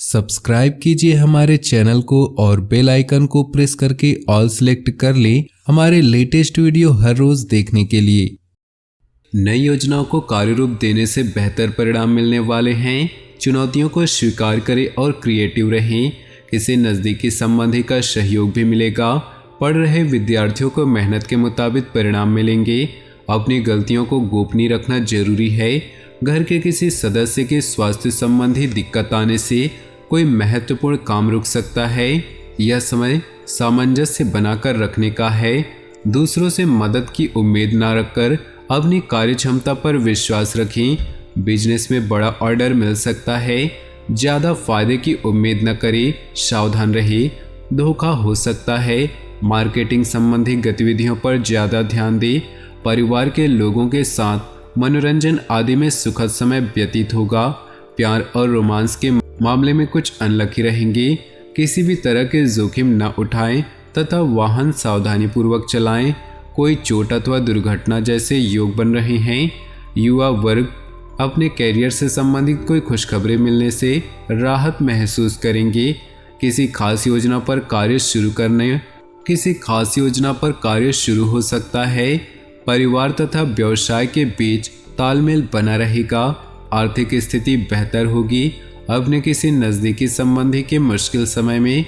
Subscribe कीजिए हमारे channel को और बेल आइकन को प्रेस करके ऑल सेलेक्ट कर लें हमारे लेटेस्ट वीडियो हर रोज देखने के लिए। नई योजनाओं को कार्यरूप देने से बेहतर परिणाम मिलने वाले हैं। चुनौतियों को स्वीकार करें और क्रिएटिव रहें। किसी नज़दीकी संबंधी का सहयोग भी मिलेगा। पढ़ रहे विद्यार्थियों को मेहनत के मुताबिक परिणाम मिलेंगे। अपनी गलतियों को गोपनीय रखना जरूरी है। घर के किसी सदस्य के स्वास्थ्य संबंधी दिक्कत आने से कोई महत्वपूर्ण काम रुक सकता है। यह समय सामंजस्य बनाकर रखने का है। दूसरों से मदद की उम्मीद न रखकर अपनी कार्य क्षमता पर विश्वास रखें। बिजनेस में बड़ा ऑर्डर मिल सकता है। ज़्यादा फायदे की उम्मीद न करें, सावधान रहिए, धोखा हो सकता है। मार्केटिंग संबंधी गतिविधियों पर ज़्यादा ध्यान दें। परिवार के लोगों के साथ मनोरंजन आदि में सुखद समय व्यतीत होगा। प्यार और रोमांस के मामले में कुछ अनलकी रहेंगे। किसी भी तरह के जोखिम न उठाएं तथा वाहन सावधानीपूर्वक चलाएं। कोई चोट अथवा दुर्घटना जैसे योग बन रहे हैं। युवा वर्ग अपने कैरियर से संबंधित कोई खुशखबरी मिलने से राहत महसूस करेंगे। किसी खास योजना पर कार्य शुरू हो सकता है। परिवार तथा व्यवसाय के बीच तालमेल बना रहेगा। आर्थिक स्थिति बेहतर होगी। अपने किसी नज़दीकी संबंधी के मुश्किल समय में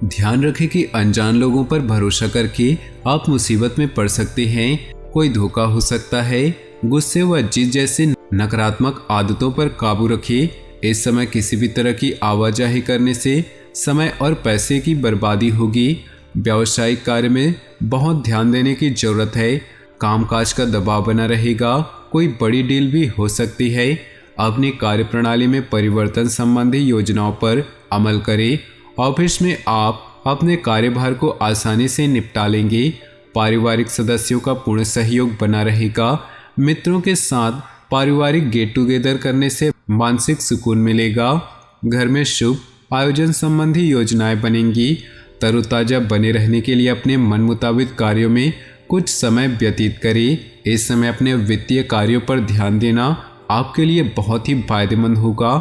ध्यान रखें कि अनजान लोगों पर भरोसा करके आप मुसीबत में पड़ सकते हैं। कोई धोखा हो सकता है। गुस्से व जिद जैसी नकारात्मक आदतों पर काबू रखें। इस समय किसी भी तरह की आवाजाही करने से समय और पैसे की बर्बादी होगी। व्यावसायिक कार्य में बहुत ध्यान देने की जरूरत है। कामकाज का दबाव बना रहेगा। कोई बड़ी डील भी हो सकती है। अपनी कार्यप्रणाली में परिवर्तन संबंधी योजनाओं पर अमल करें। ऑफिस में आप अपने कार्यभार को आसानी से निपटा लेंगे। पारिवारिक सदस्यों का पूर्ण सहयोग बना रहेगा। मित्रों के साथ पारिवारिक गेट टुगेदर करने से मानसिक सुकून मिलेगा। घर में शुभ आयोजन संबंधी योजनाएं बनेंगी। तरोताजा बने रहने के लिए अपने मन मुताबिक कार्यों में कुछ समय व्यतीत करें। इस समय अपने वित्तीय कार्यों पर ध्यान देना आपके लिए बहुत ही फायदेमंद होगा।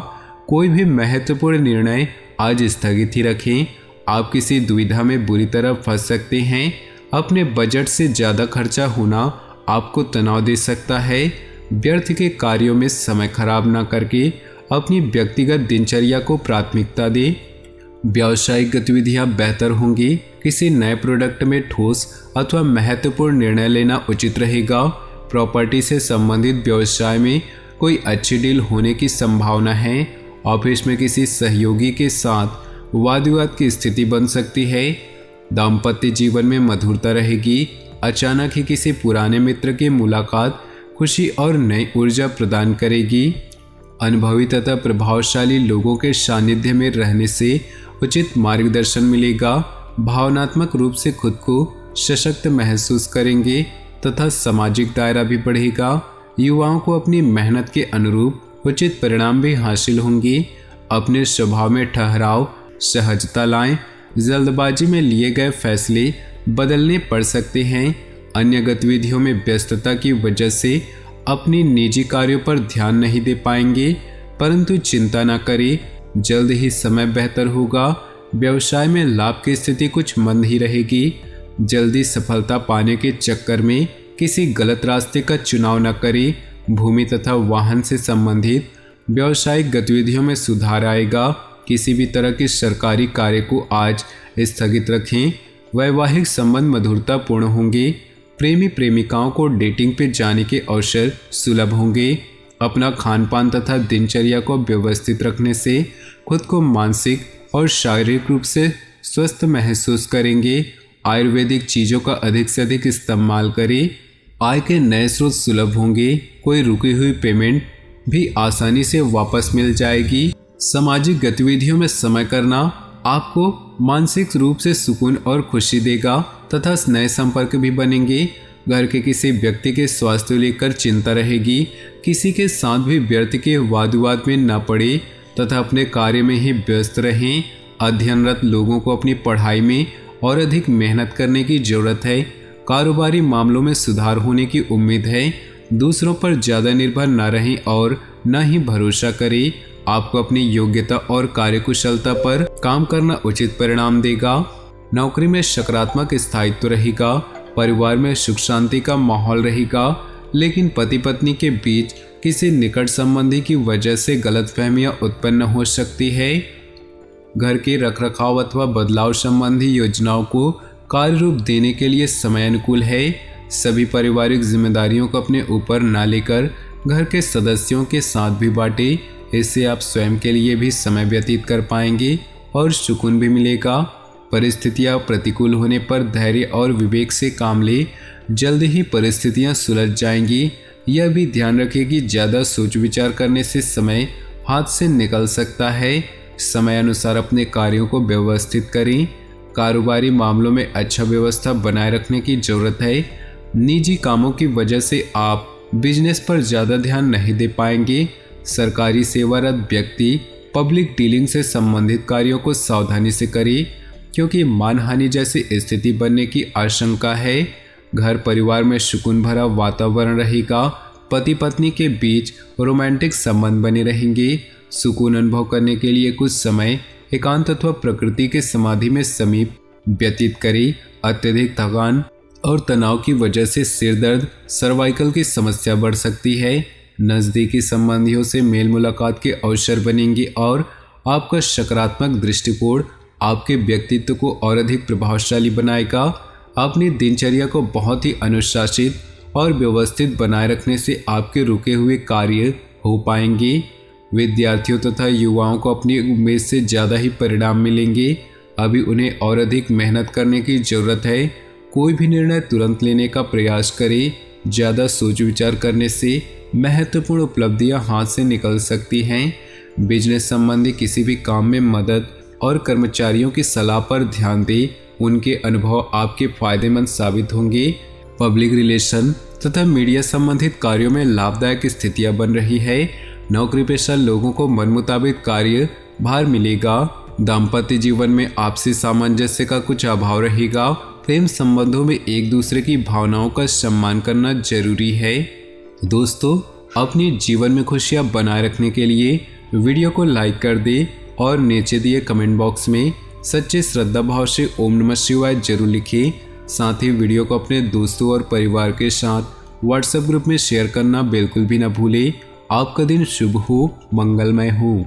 कोई भी महत्वपूर्ण निर्णय आज स्थगित ही रखें। आप किसी दुविधा में बुरी तरह फंस सकते हैं। अपने बजट से ज़्यादा खर्चा होना आपको तनाव दे सकता है। व्यर्थ के कार्यों में समय खराब ना करके अपनी व्यक्तिगत दिनचर्या को प्राथमिकता दें। व्यावसायिक गतिविधियां बेहतर होंगी। किसी नए प्रोडक्ट में ठोस अथवा महत्वपूर्ण निर्णय लेना उचित रहेगा। प्रॉपर्टी से संबंधित व्यवसाय में कोई अच्छी डील होने की संभावना है। ऑफिस में किसी सहयोगी के साथ वाद विवाद की स्थिति बन सकती है। दाम्पत्य जीवन में मधुरता रहेगी। अचानक ही किसी पुराने मित्र की मुलाकात खुशी और नई ऊर्जा प्रदान करेगी। अनुभवी तथा प्रभावशाली लोगों के सानिध्य में रहने से उचित मार्गदर्शन मिलेगा। भावनात्मक रूप से खुद को सशक्त महसूस करेंगे तथा सामाजिक दायरा भी बढ़ेगा। युवाओं को अपनी मेहनत के अनुरूप उचित परिणाम भी हासिल होंगे। अपने स्वभाव में ठहराव, सहजता लाएं। जल्दबाजी में लिए गए फैसले बदलने पड़ सकते हैं। अन्य गतिविधियों में व्यस्तता की वजह से अपनी निजी कार्यों पर ध्यान नहीं दे पाएंगे, परंतु चिंता न करें, जल्द ही समय बेहतर होगा। व्यवसाय में लाभ की स्थिति कुछ मंद ही रहेगी। जल्दी सफलता पाने के चक्कर में किसी गलत रास्ते का चुनाव न करें। भूमि तथा वाहन से संबंधित व्यावसायिक गतिविधियों में सुधार आएगा। किसी भी तरह के सरकारी कार्य को आज स्थगित रखें। वैवाहिक संबंध मधुरतापूर्ण होंगे। प्रेमी प्रेमिकाओं को डेटिंग पे जाने के अवसर सुलभ होंगे। अपना खान पान तथा दिनचर्या को व्यवस्थित रखने से खुद को मानसिक और शारीरिक रूप से स्वस्थ महसूस करेंगे। आयुर्वेदिक चीज़ों का अधिक से अधिक इस्तेमाल करें। आय के नए स्रोत सुलभ होंगे। कोई रुकी हुई पेमेंट भी आसानी से वापस मिल जाएगी। सामाजिक गतिविधियों में समय करना आपको मानसिक रूप से सुकून और खुशी देगा तथा नए संपर्क भी बनेंगे। घर के किसी व्यक्ति के स्वास्थ्य लेकर चिंता रहेगी। किसी के साथ भी व्यर्थ के वाद विवाद में न पड़े तथा अपने कार्य में ही व्यस्त रहें। अध्ययनरत लोगों को अपनी पढ़ाई में और अधिक मेहनत करने की जरूरत है। कारोबारी मामलों में सुधार होने की उम्मीद है। दूसरों पर ज़्यादा निर्भर न रहें और न ही भरोसा करें। आपको अपनी योग्यता और कार्यकुशलता पर काम करना उचित परिणाम देगा। नौकरी में सकारात्मक स्थायित्व रहेगा। परिवार में सुख शांति का माहौल रहेगा, लेकिन पति पत्नी के बीच किसी निकट संबंधी की वजह से गलतफहमियां उत्पन्न हो सकती है। घर के रखरखाव अथवा बदलाव संबंधी योजनाओं को कार्य रूप देने के लिए समय अनुकूल है। सभी पारिवारिक जिम्मेदारियों को अपने ऊपर न लेकर घर के सदस्यों के साथ भी बांटे। इससे आप स्वयं के लिए भी समय व्यतीत कर पाएंगे और सुकून भी मिलेगा। परिस्थितियां प्रतिकूल होने पर धैर्य और विवेक से काम ले, जल्द ही परिस्थितियां सुलझ जाएंगी। यह भी ध्यान रखें कि ज़्यादा सोच विचार करने से समय हाथ से निकल सकता है। समय अनुसार अपने कार्यों को व्यवस्थित करें। कारोबारी मामलों में अच्छा व्यवस्था बनाए रखने की जरूरत है। निजी कामों की वजह से आप बिजनेस पर ज़्यादा ध्यान नहीं दे पाएंगे। सरकारी सेवारत व्यक्ति पब्लिक डीलिंग से संबंधित कार्यों को सावधानी से करें, क्योंकि मानहानि जैसी स्थिति बनने की आशंका है। घर परिवार में सुकून भरा वातावरण रहेगा। पति पत्नी के बीच रोमांटिक संबंध बने रहेंगे। सुकून अनुभव करने के लिए कुछ समय एकांत अथवा प्रकृति के समाधि में समीप व्यतीत करें। अत्यधिक थकान और तनाव की वजह से सिर दर्द, सर्वाइकल की समस्या बढ़ सकती है। नज़दीकी संबंधियों से मेल मुलाकात के अवसर बनेंगे और आपका सकारात्मक दृष्टिकोण आपके व्यक्तित्व को और अधिक प्रभावशाली बनाएगा। अपनी दिनचर्या को बहुत ही अनुशासित और व्यवस्थित बनाए रखने से आपके रुके हुए कार्य हो पाएंगे। विद्यार्थियों तथा युवाओं को अपनी उम्मीद से ज़्यादा ही परिणाम मिलेंगे। अभी उन्हें और अधिक मेहनत करने की ज़रूरत है। कोई भी निर्णय तुरंत लेने का प्रयास करें। ज़्यादा सोच विचार करने से महत्वपूर्ण उपलब्धियां हाथ से निकल सकती हैं। बिजनेस संबंधी किसी भी काम में मदद और कर्मचारियों की सलाह पर ध्यान दें। उनके अनुभव आपके फायदेमंद साबित होंगे। पब्लिक रिलेशन तथा मीडिया संबंधित कार्यों में लाभदायक स्थितियां बन रही है। नौकरी पेशा लोगों को मन मुताबिक कार्य भार मिलेगा। दाम्पत्य जीवन में आपसी सामंजस्य का कुछ अभाव रहेगा। प्रेम संबंधों में एक दूसरे की भावनाओं का सम्मान करना जरूरी है। दोस्तों, अपने जीवन में खुशियां बनाए रखने के लिए वीडियो को लाइक कर दें और नीचे दिए कमेंट बॉक्स में सच्चे श्रद्धा भाव से ओम नमः शिवाय जरूर लिखें। साथ ही वीडियो को अपने दोस्तों और परिवार के साथ व्हाट्सएप ग्रुप में शेयर करना बिल्कुल भी न भूलें। आपका दिन शुभ हो, मंगलमय हो।